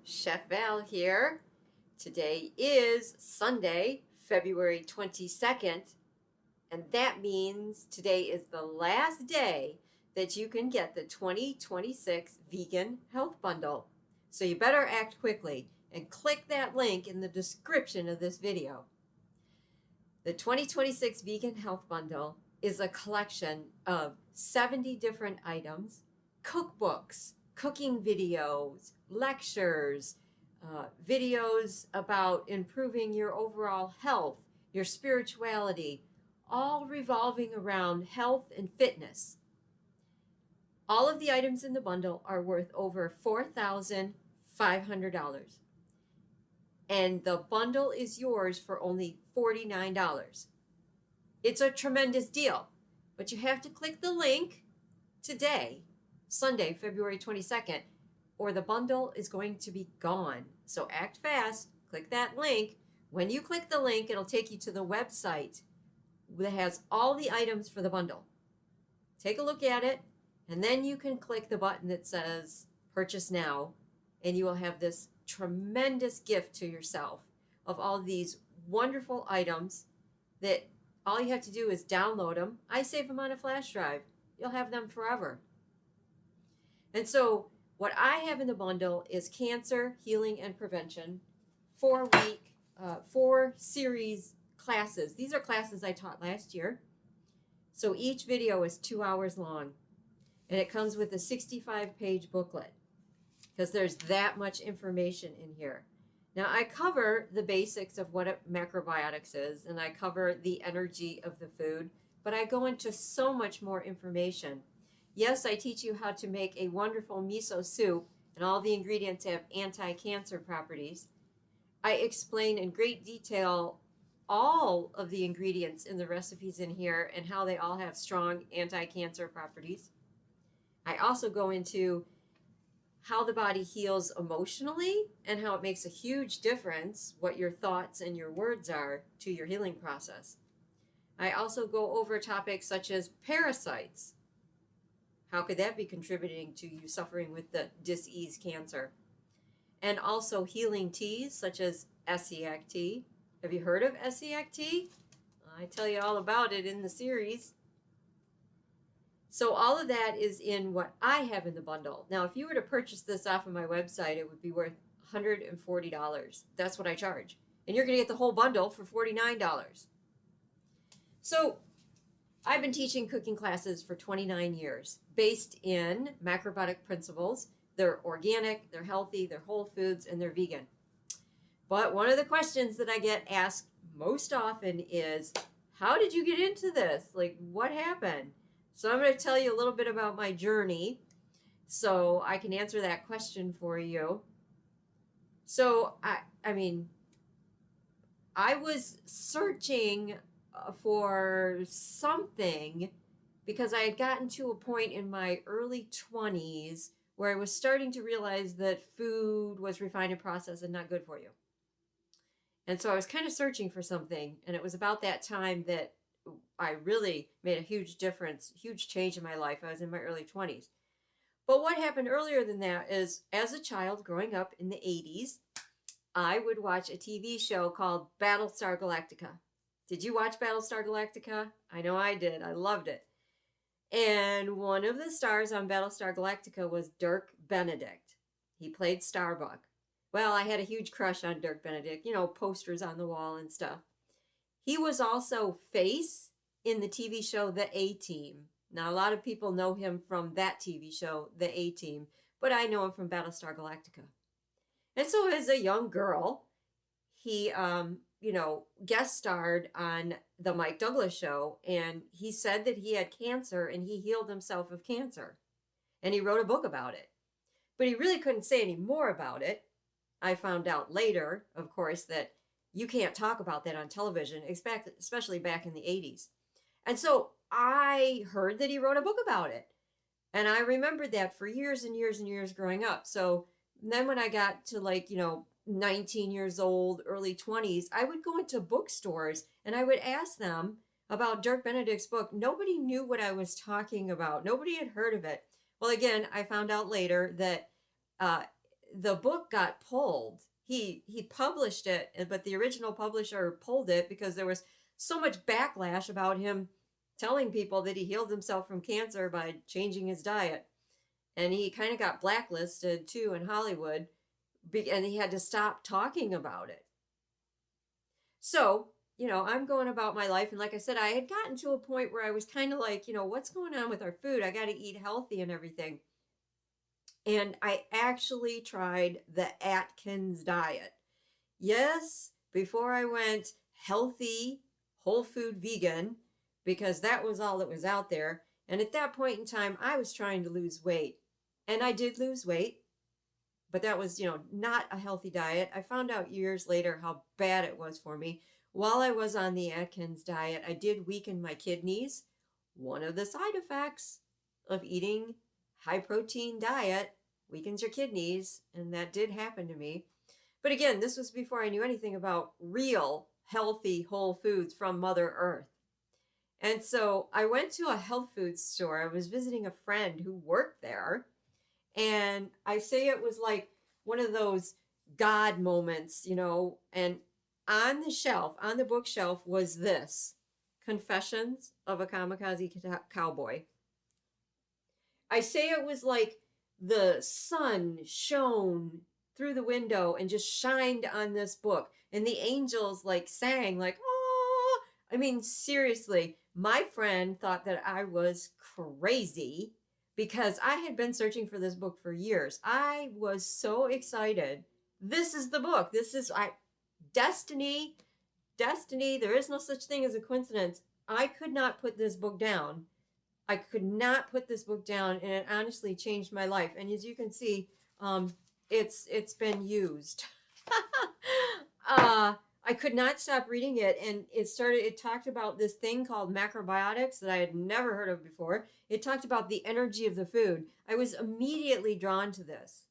Chef Val here. Today is Sunday, February 22nd, and that means today is the last day that you can get the 2026 Vegan Health Bundle. So you better act quickly and click that link in the description of this video. The 2026 Vegan Health Bundle is a collection of 70 different items, cookbooks, cooking videos, lectures, videos about improving your overall health, your spirituality, all revolving around health and fitness. All of the items in the bundle are worth over $4,500. And the bundle is yours for only $49. It's a tremendous deal, but you have to click the link today, Sunday, February 22nd, or the bundle is going to be gone. So act fast, click that link. When you click the link, it'll take you to the website that has all the items for the bundle. Take a look at it, and then you can click the button that says purchase now, and you will have this tremendous gift to yourself of all these wonderful items that all you have to do is download them. I save them on a flash drive. You'll have them forever. And so what I have in the bundle is cancer, healing, and prevention, 4 series classes. These are classes I taught last year. So each video is 2 hours long, and it comes with a 65-page booklet because there's that much information in here. Now, I cover the basics of what macrobiotics is, and I cover the energy of the food, but I go into so much more information. Yes, I teach you how to make a wonderful miso soup, and all the ingredients have anti-cancer properties. I explain in great detail all of the ingredients in the recipes in here and how they all have strong anti-cancer properties. I also go into how the body heals emotionally and how it makes a huge difference what your thoughts and your words are to your healing process. I also go over topics such as parasites. How could that be contributing to you suffering with the disease cancer? And also healing teas such as Essiac tea. Have you heard of Essiac tea? I tell you all about it in the series. So all of that is in what I have in the bundle. Now, if you were to purchase this off of my website, it would be worth $140. That's what I charge. And you're going to get the whole bundle for $49. So I've been teaching cooking classes for 29 years based in Macrobiotic Principles. They're organic, they're healthy, they're whole foods, and they're vegan. But one of the questions that I get asked most often is, how did you get into this? Like, what happened? So I'm going to tell you a little bit about my journey so I can answer that question for you. So, I was searching for something because I had gotten to a point in my early 20s where I was starting to realize that food was refined and processed and not good for you. And so I was kind of searching for something, and it was about that time that I really made a huge difference, huge change in my life. I was in my early 20s. But what happened earlier than that is, as a child growing up in the 80s, I would watch a TV show called Battlestar Galactica. Did you watch Battlestar Galactica? I know I did. I loved it. And one of the stars on Battlestar Galactica was Dirk Benedict. He played Starbuck. Well, I had a huge crush on Dirk Benedict, posters on the wall and stuff. He was also Face in the TV show The A-Team. Now, a lot of people know him from that TV show, The A-Team, but I know him from Battlestar Galactica. And so as a young girl, he, guest starred on the Mike Douglas show, and he said that he had cancer and he healed himself of cancer. And he wrote a book about it. But he really couldn't say any more about it. I found out later, of course, that you can't talk about that on television, especially back in the 80s. And so I heard that he wrote a book about it. And I remembered that for years and years and years growing up. So then when I got to 19 years old, early 20s, I would go into bookstores and I would ask them about Dirk Benedict's book. Nobody knew what I was talking about. Nobody had heard of it. Well, again, I found out later that the book got pulled. He published it, but the original publisher pulled it because there was so much backlash about him telling people that he healed himself from cancer by changing his diet. And he kind of got blacklisted too in Hollywood, and he had to stop talking about it. So, I'm going about my life. And like I said, I had gotten to a point where I was kind of like, what's going on with our food? I got to eat healthy and everything. And I actually tried the Atkins diet. Yes, before I went healthy, whole food vegan, because that was all that was out there. And at that point in time, I was trying to lose weight. And I did lose weight, but that was, not a healthy diet. I found out years later how bad it was for me. While I was on the Atkins diet, I did weaken my kidneys. One of the side effects of eating high protein diet weakens your kidneys, and that did happen to me. But again, this was before I knew anything about real healthy whole foods from Mother Earth. And so I went to a health food store. I was visiting a friend who worked there, and I say it was like one of those God moments, and on the bookshelf was this, Confessions of a Kamikaze Cowboy. I say it was like the sun shone through the window and just shined on this book, and the angels like sang like, oh, I mean, seriously, my friend thought that I was crazy because I had been searching for this book for years. I was so excited. This is the book. This is destiny. There is no such thing as a coincidence. I could not put this book down. And it honestly changed my life. And as you can see, it's been used. I could not stop reading it, and it talked about this thing called macrobiotics that I had never heard of before. It talked about the energy of the food. I was immediately drawn to this,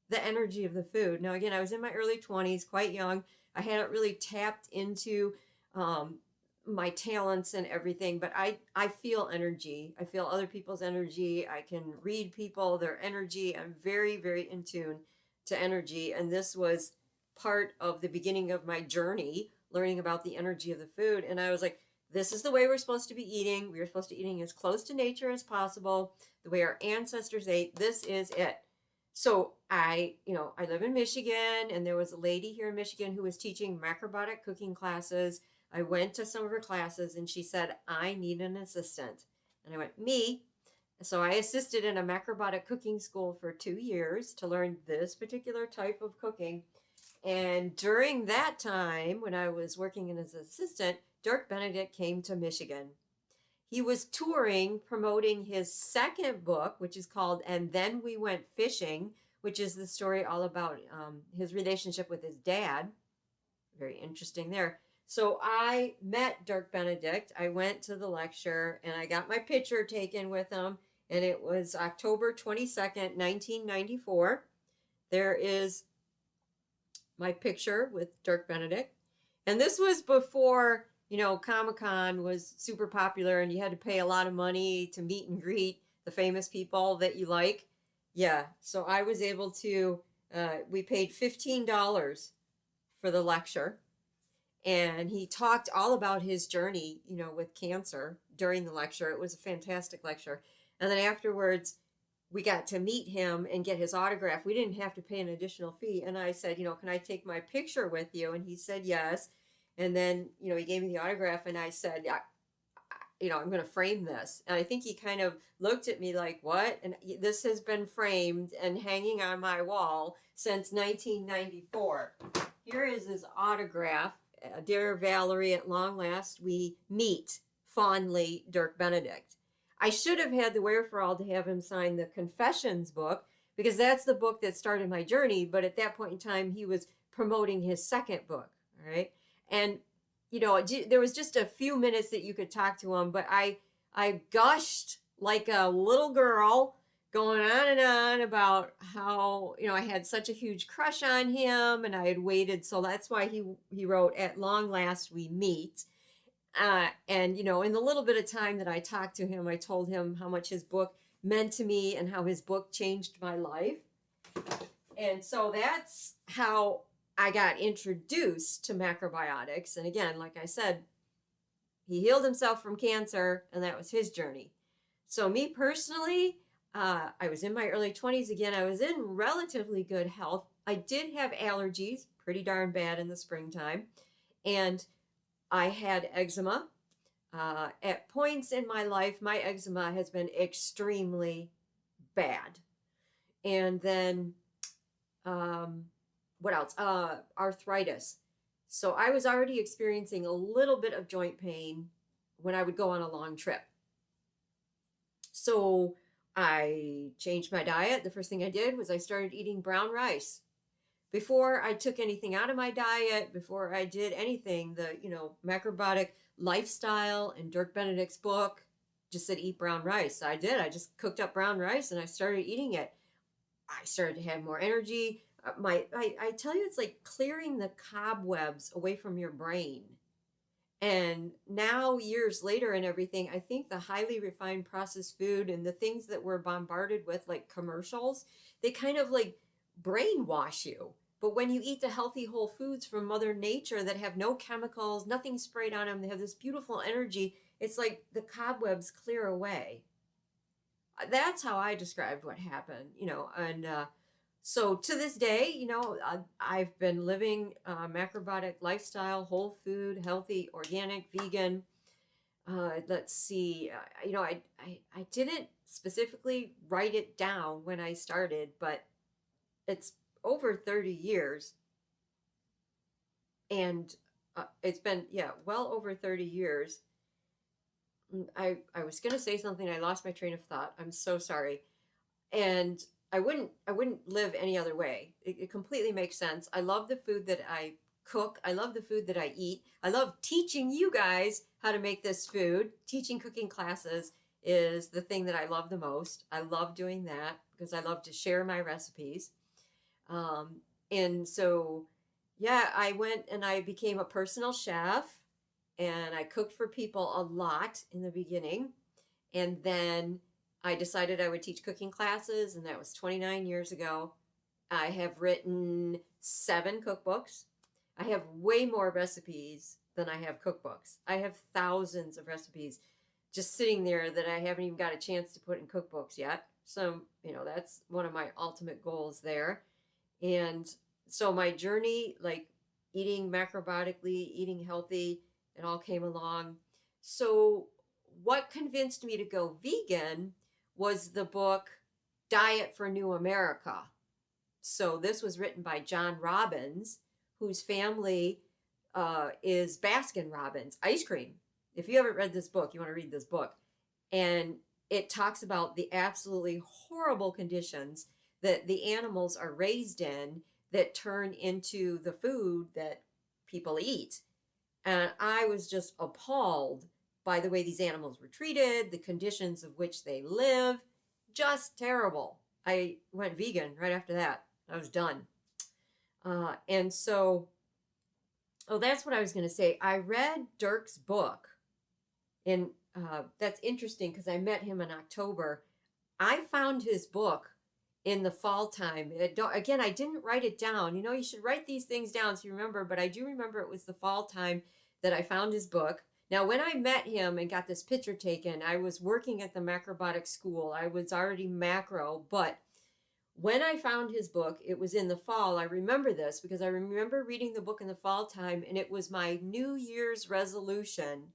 the energy of the food. Now, again, I was in my early 20s, quite young. I hadn't really tapped into my talents and everything, but I feel energy. I feel other people's energy. I can read people, their energy. I'm very, very in tune to energy, and this was part of the beginning of my journey, learning about the energy of the food. And I was like, this is the way we're supposed to be eating. We're supposed to be eating as close to nature as possible, the way our ancestors ate. This is it. So I live in Michigan, and there was a lady here in Michigan who was teaching macrobiotic cooking classes. I went to some of her classes, and she said, I need an assistant. And I went, me? So I assisted in a macrobiotic cooking school for 2 years to learn this particular type of cooking. And during that time, when I was working as an assistant, Dirk Benedict came to Michigan. He was touring, promoting his second book, which is called And Then We Went Fishing, which is the story all about his relationship with his dad. Very interesting there. So I met Dirk Benedict. I went to the lecture, and I got my picture taken with him, and it was October 22nd, 1994. There is my picture with Dirk Benedict. And this was before, Comic-Con was super popular and you had to pay a lot of money to meet and greet the famous people that you like. Yeah, so I was able to, we paid $15 for the lecture. And he talked all about his journey, with cancer during the lecture. It was a fantastic lecture. And then afterwards, we got to meet him and get his autograph. We didn't have to pay an additional fee. And I said, can I take my picture with you? And he said, yes. And then, he gave me the autograph, and I said, I'm going to frame this. And I think he kind of looked at me like, what? And this has been framed and hanging on my wall since 1994. Here is his autograph. Dear Valerie, at long last we meet. Fondly, Dirk Benedict. I should have had the wherewithal to have him sign the Confessions book, because that's the book that started my journey. But at that point in time, he was promoting his second book. All right. And, there was just a few minutes that you could talk to him, but I gushed like a little girl, going on and on about how, I had such a huge crush on him, and I had waited. So that's why he wrote, At Long Last We Meet. And, in the little bit of time that I talked to him, I told him how much his book meant to me and how his book changed my life. And so that's how I got introduced to macrobiotics. And again, like I said, he healed himself from cancer, and that was his journey. So me personally, I was in my early 20s again. I was in relatively good health. I did have allergies, pretty darn bad in the springtime, and I had eczema. At points in my life, my eczema has been extremely bad. And then, what else? Arthritis. So I was already experiencing a little bit of joint pain when I would go on a long trip. So I changed my diet. The first thing I did was I started eating brown rice. Before I took anything out of my diet, before I did anything, the, macrobiotic lifestyle and Dirk Benedict's book just said eat brown rice. So I did. I just cooked up brown rice and I started eating it. I started to have more energy. I tell you, it's like clearing the cobwebs away from your brain. And now, years later and everything, I think the highly refined processed food and the things that we're bombarded with, like commercials, they kind of like brainwash you. But when you eat the healthy whole foods from Mother Nature that have no chemicals, nothing sprayed on them, they have this beautiful energy, it's like the cobwebs clear away. That's how I described what happened, and so to this day, I've been living a macrobiotic lifestyle, whole food, healthy, organic, vegan. Let's see, I didn't specifically write it down when I started, but it's over 30 years. And it's been, well over 30 years. I was going to say something. I lost my train of thought. I'm so sorry. And I wouldn't live any other way. It completely makes sense. I love the food that I cook. I love the food that I eat. I love teaching you guys how to make this food. Teaching cooking classes is the thing that I love the most. I love doing that because I love to share my recipes. And so, I went and I became a personal chef, and I cooked for people a lot in the beginning. And then I decided I would teach cooking classes, and that was 29 years ago. I have written 7 cookbooks. I have way more recipes than I have cookbooks. I have thousands of recipes just sitting there that I haven't even got a chance to put in cookbooks yet. So, that's one of my ultimate goals there. And so my journey, like eating macrobiotically, eating healthy, it all came along. So what convinced me to go vegan was the book Diet for New America. So this was written by John Robbins, whose family is Baskin Robbins ice cream. If you haven't read this book, you want to read this book. And it talks about the absolutely horrible conditions that the animals are raised in that turn into the food that people eat. And I was just appalled by the way these animals were treated, the conditions of which they live. Just terrible. I went vegan right after that. I was done. And so, that's what I was going to say. I read Dirk's book, and that's interesting because I met him in October. I found his book in the fall time. Again, I didn't write it down. You should write these things down so you remember, but I do remember it was the fall time that I found his book. Now, when I met him and got this picture taken, I was working at the Macrobiotic school. I was already macro, but when I found his book, it was in the fall. I remember this because I remember reading the book in the fall time, and it was my New Year's resolution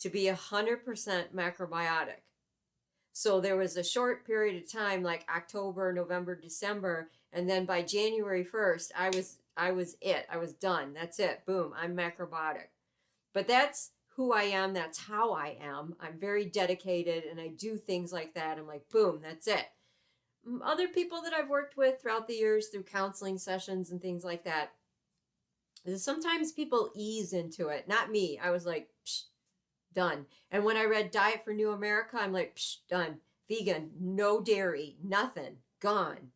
to be 100% macrobiotic. So there was a short period of time, like October, November, December, and then by January 1st, I was it. I was done. That's it. Boom, I'm macrobiotic. But that's who I am. That's how I am. I'm very dedicated, and I do things like that. I'm like, boom, that's it. Other people that I've worked with throughout the years through counseling sessions and things like that, sometimes people ease into it. Not me. I was like, psh, done. And when I read Diet for New America, I'm like, psh, done. Vegan, no dairy, nothing, gone.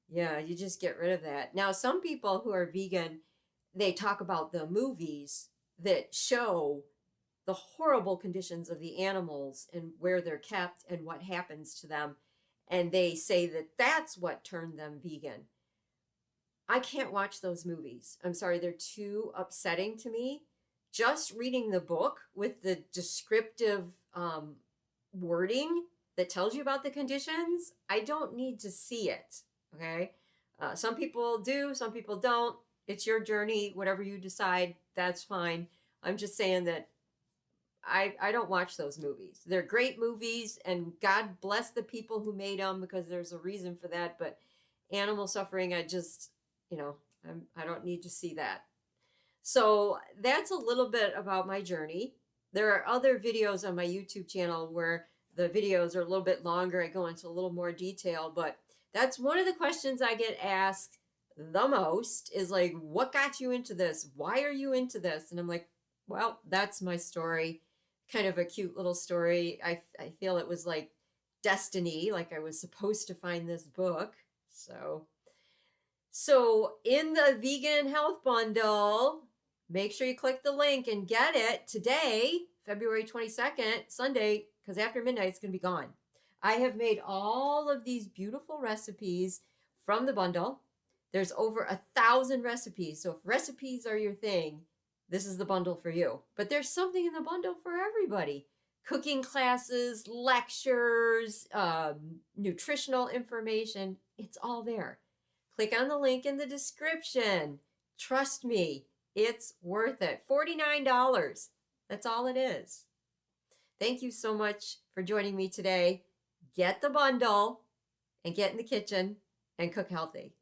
Yeah, you just get rid of that. Now, some people who are vegan, they talk about the movies that show the horrible conditions of the animals and where they're kept and what happens to them. And they say that that's what turned them vegan. I can't watch those movies. I'm sorry, they're too upsetting to me. Just reading the book with the descriptive wording that tells you about the conditions, I don't need to see it. Okay. Some people do, some people don't. It's your journey. Whatever you decide, that's fine. I'm just saying that I don't watch those movies. They're great movies, and God bless the people who made them, because there's a reason for that. But animal suffering, I just, I don't need to see that. So that's a little bit about my journey. There are other videos on my YouTube channel where the videos are a little bit longer. I go into a little more detail, but that's one of the questions I get asked the most is like, what got you into this? Why are you into this? And I'm like, well, that's my story. Kind of a cute little story. I feel it was like destiny, like I was supposed to find this book. So in the vegan health bundle, make sure you click the link and get it today, February 22nd, Sunday, because after midnight it's going to be gone. I have made all of these beautiful recipes from the bundle. There's over 1,000 recipes. So if recipes are your thing, this is the bundle for you. But there's something in the bundle for everybody. Cooking classes, lectures, nutritional information. It's all there. Click on the link in the description. Trust me, it's worth it. $49. That's all it is. Thank you so much for joining me today. Get the bundle and get in the kitchen and cook healthy.